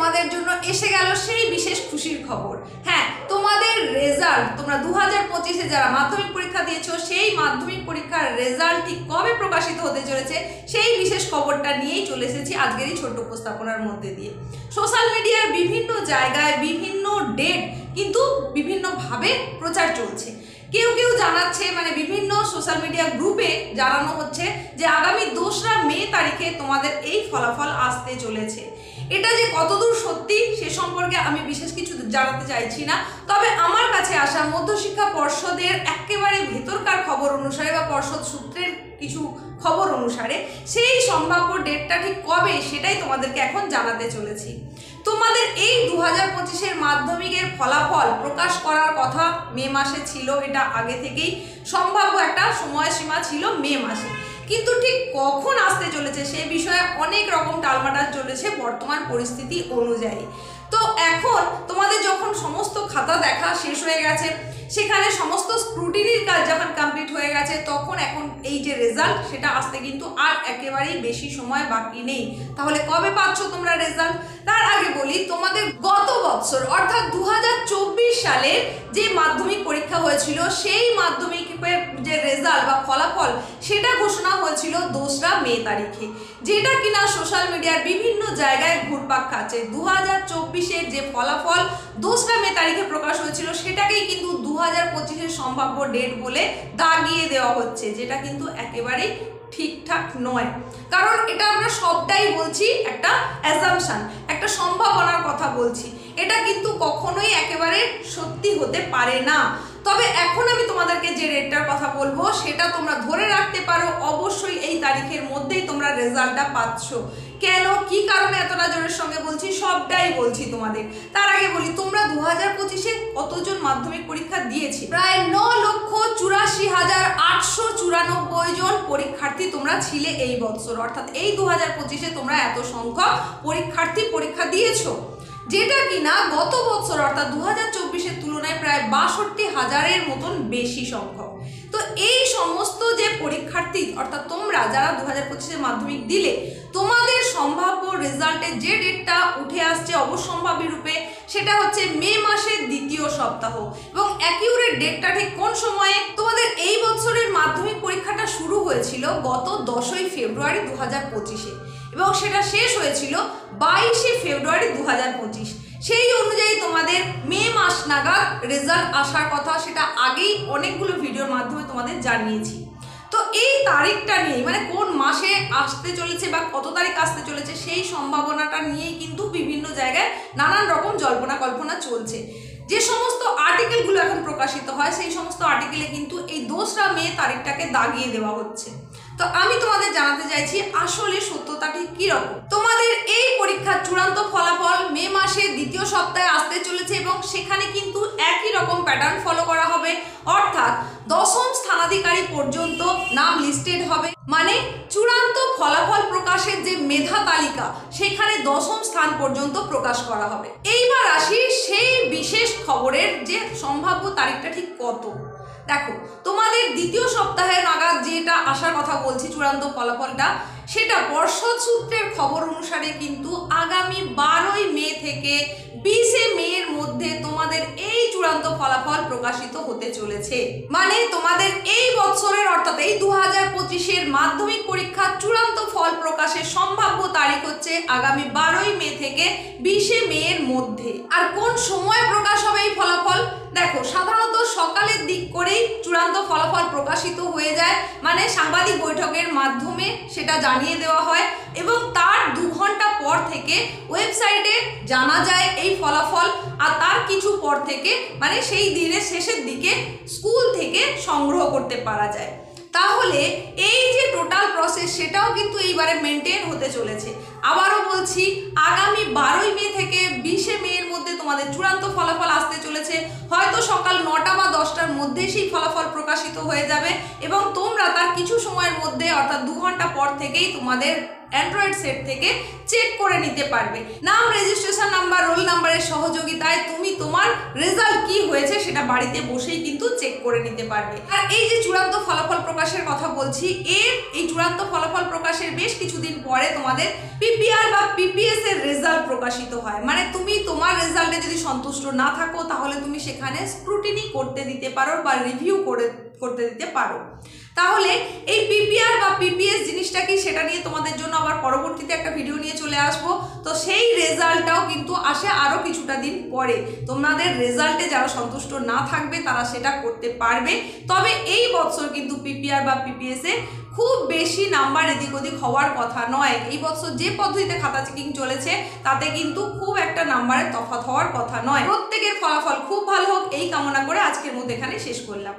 তোমাদের জন্য এসে গেল সেই বিশেষ খুশির খবর। হ্যাঁ, তোমাদের রেজাল্ট, তোমরা 2025-এ যারা মাধ্যমিক পরীক্ষা দিয়েছো সেই মাধ্যমিক পরীক্ষার রেজাল্ট ঠিক কবে প্রকাশিত হতে চলেছে সেই বিশেষ খবরটা নিয়েই চলে এসেছি আজকের এই ছোট্ট উপস্থাপনার মধ্যে দিয়ে। সোশ্যাল মিডিয়ার বিভিন্ন জায়গায় বিভিন্ন ডেট কিন্তু বিভিন্নভাবে প্রচার চলছে। কেউ কেউ জানাচ্ছে, মানে বিভিন্ন সোশ্যাল মিডিয়া গ্রুপে জানানো হচ্ছে যে আগামী 2রা মে তারিখে তোমাদের এই ফলাফল আসতে চলেছে। এটা যে কতদূর সত্যি সে সম্পর্কে আমি বিশেষ কিছু জানাতে চাইছি না, তবে আমার কাছে আসা মধ্যশিক্ষা পর্ষদের একেবারে ভেতরকার খবর অনুসারে বা পর্ষদ সূত্রের কিছু খবর অনুসারে সেই সম্ভাব্য ডেটটা ঠিক কবে সেটাই তোমাদেরকে এখন জানাতে চলেছি। তোমাদের এই 2025-এর মাধ্যমিকের ফলাফল প্রকাশ করার কথা মে মাসে ছিল, এটা আগে থেকেই সম্ভাব্য একটা সময়সীমা ছিল মে মাসে, কিন্তু ঠিক কখন আসতে চলেছে সে বিষয়ে অনেক রকম টালমাটাল চলেছে বর্তমান পরিস্থিতি অনুযায়ী। তো এখন তোমাদের যখন সমস্ত খাতা দেখা শেষ হয়ে গেছে, সেখানে সমস্ত স্ক্রুটিনির কাজ যখন কমপ্লিট হয়ে গেছে, তখন এখন এই যে রেজাল্ট সেটা আসতে কিন্তু আর একেবারেই বেশি সময় বাকি নেই। তাহলে কবে পাচ্ছ তোমরা রেজাল্ট? তার আগে বলি, তোমাদের গত বছর অর্থাৎ 2024 সালের যে মাধ্যমিক পরীক্ষা হয়েছিল সেই মাধ্যমিকের যে রেজাল্ট বা ফলাফল সেটা ঘোষণা হয়েছিল 2রা মে তারিখে, যেটা কিনা সোশ্যাল মিডিয়ার বিভিন্ন জায়গায় ঘুরপাক খাচ্ছে। 2024-এর যে ফলাফল 2রা মে তারিখে প্রকাশ হয়েছিল সেটাকেই কিন্তু 2025-এর সম্ভাব্য ডেট বলে দাগিয়ে দেওয়া হচ্ছে, যেটা কিন্তু একেবারেই ঠিকঠাক নয়। কারণ এটা আমরা সবটাই বলছি একটা অ্যাজাম্পশন, একটা সম্ভাবনার কথা বলছি, এটা কিন্তু কখনোই একেবারে সত্যি হতে পারে না। তবে এখন আমি তোমাদেরকে যে ডেটটার কথা বলবো সেটা তোমরা ধরে রাখতে পারো, অবশ্যই এই তারিখের মধ্যেই তোমরা রেজাল্টটা পাচ্ছ। কেন, কি কারণে এতটা জোরের সঙ্গে বলছি সবটাই বলছি তোমাদের। তার আগে বলি, তোমরা 2025-এ কতজন মাধ্যমিক পরীক্ষা দিয়েছি? প্রায় 9,84,894 জন পরীক্ষার্থী তোমরা ছিলে এই বছর, অর্থাৎ এই 2025-এ তোমরা এত সংখ্যক পরীক্ষার্থী পরীক্ষা দিয়েছো, যেটা কিনা গত বছর অর্থাৎ 2024-এর তুলনায় প্রায় 62,000-এর মতন বেশি সংখ্যক। তো এই সমস্ত যে পরীক্ষার্থী অর্থাৎ তোমরা যারা 2025-এর মাধ্যমিক দিলে, তোমাদের সম্ভাব্য রেজাল্টের যে ডেটটা উঠে আসছে অবশ্যম্ভাবী রূপে সেটা হচ্ছে মে মাসের 2য় সপ্তাহ। এবং অ্যাকিউরেট ডেটটা ঠিক কোন সময়ে? তোমাদের এই বছরের মাধ্যমিক পরীক্ষাটা শুরু হয়েছিল গত 10ই ফেব্রুয়ারি 2025-এ এবং সেটা শেষ হয়েছিল 22শে ফেব্রুয়ারি 2025। সেই অনুযায়ী তোমাদের মে মাস নাগাদ রেজাল্ট আসার কথা, সেটা আগেই অনেকগুলো ভিডিওর মাধ্যমে তোমাদের জানিয়েছি। তো এই তারিখটা নিয়ে, মানে কোন মাসে আসতে চলেছে বা কত তারিখ আসতে চলেছে সেই সম্ভাবনাটা নিয়েই কিন্তু বিভিন্ন জায়গায় নানান রকম জল্পনা কল্পনা চলছে। যে সমস্ত আর্টিকেলগুলো এখন প্রকাশিত হয় সেই সমস্ত আর্টিকেলে কিন্তু এই 2রা মে তারিখটাকে দাগিয়ে দেওয়া হচ্ছে। তো আমি তোমাদের জানাতে চাইছি আসলে সত্যতা ঠিক কিরকম। তোমাদের এই পরীক্ষার চূড়ান্ত ফলাফল মে মাসের 2য় সপ্তাহে আসতে চলেছে এবং সেখানে কিন্তু একই রকম প্যাটার্ন ফলো করা হবে, অর্থাৎ 10ম স্থানাধিকারী পর্যন্ত নাম লিস্টেড হবে। মানে চূড়ান্ত ফলাফল প্রকাশের যে মেধা তালিকা সেখানে 10ম স্থান পর্যন্ত প্রকাশ করা হবে। এইবার আসি সেই বিশেষ খবরের যে সম্ভাব্য তারিখটা ঠিক কত। দেখো, তোমাদের 2য় সপ্তাহে নাগাদ যেটা আসার কথা বলছি চূড়ান্ত ফলাফলটা, সেটা পর্ষদ সূত্রের খবর অনুসারে কিন্তু আগামী 12ই মে থেকে 20শে মে এর মধ্যে তোমাদের এই চূড়ান্ত ফলাফল প্রকাশিত হতে চলেছে। মানে তোমাদের এই বছরের অর্থাৎ এই 2025-এর মাধ্যমিক পরীক্ষার চূড়ান্ত ফল প্রকাশের সম্ভাব্য তারিখ হচ্ছে আগামী 12ই মে থেকে 20শে মে এর মধ্যে। আর কোন সময় প্রকাশ হবে এই ফলাফল? দেখো, সাধারণত সকালের দিক করেই চূড়ান্ত ফলাফল প্রকাশিত হয়ে যায়, মানে সাংবাদিক বৈঠকের মাধ্যমে সেটা জানিয়ে দেওয়া হয় এবং তার 2 ঘন্টা পর থেকে ওয়েবসাইটে জানা যায় এই ফলাফল। আর তার কিছু পর থেকে, মানে সেই দিনের শেষের দিকে স্কুল থেকে সংগ্রহ করতে পারা যায়। তাহলে এই যে টোটাল প্রসেস সেটাও কিন্তু এইবারে মেনটেন হতে চলেছে। আবারও বলছি, আগামী 12ই মে থেকে 20শে মে এর মধ্যে তোমাদের চূড়ান্ত ফলাফল আসতে চলেছে। হয়তো সকাল 9টা বা 10টার মধ্যে সেই ফলাফল প্রকাশিত হয়ে যাবে এবং তোমরা তার কিছু সময়ের মধ্যে অর্থাৎ 2 ঘন্টা পর থেকেই তোমাদের অ্যান্ড্রয়েড সেট থেকে চেক করে নিতে পারবে। নাম, রেজিস্ট্রেশন নাম্বার, রোল নাম্বারের সহযোগিতায় তুমি তোমার রেজাল্ট কি হয়েছে সেটা বাড়িতে বসেই কিন্তু চেক করে নিতে পারবে। আর এই যে চূড়ান্ত ফলাফল প্রকাশের কথা বলছি, এই চূড়ান্ত ফলাফল প্রকাশের বেশ কিছুদিন পরে তোমাদের পিপিআর বা পিপিএস এর রেজাল্ট প্রকাশিত হয়। মানে তুমি তোমার রেজাল্টে যদি সন্তুষ্ট না থাকো তাহলে তুমি সেখানে স্ক্রুটিনি করতে দিতে পারো বা রিভিউ করতে দিতে পারো। তাহলে এই পিপিআর বা পিপিএস জিনিসটা কি সেটা নিয়ে তোমাদের জন্য আবার পরবর্তীতে একটা ভিডিও নিয়ে চলে আসবো। তো সেই রেজাল্টটাও কিন্তু আসে আরও কিছুটা দিন পরে। তোমাদের রেজাল্টে যারা সন্তুষ্ট না থাকবে তারা সেটা করতে পারবে। তবে এই বছর কিন্তু পিপিআর বা পিপিএস এ খুব বেশি নাম্বার এদিক ওদিক হওয়ার কথা নয়। এই বছর যে পদ্ধতিতে খাতা চেকিং চলেছে তাতে কিন্তু খুব একটা নাম্বারের তফাৎ হওয়ার কথা নয়। প্রত্যেকের ফলাফল খুব ভালো হোক এই কামনা করে আজকের মধ্যে এখানে শেষ করলাম।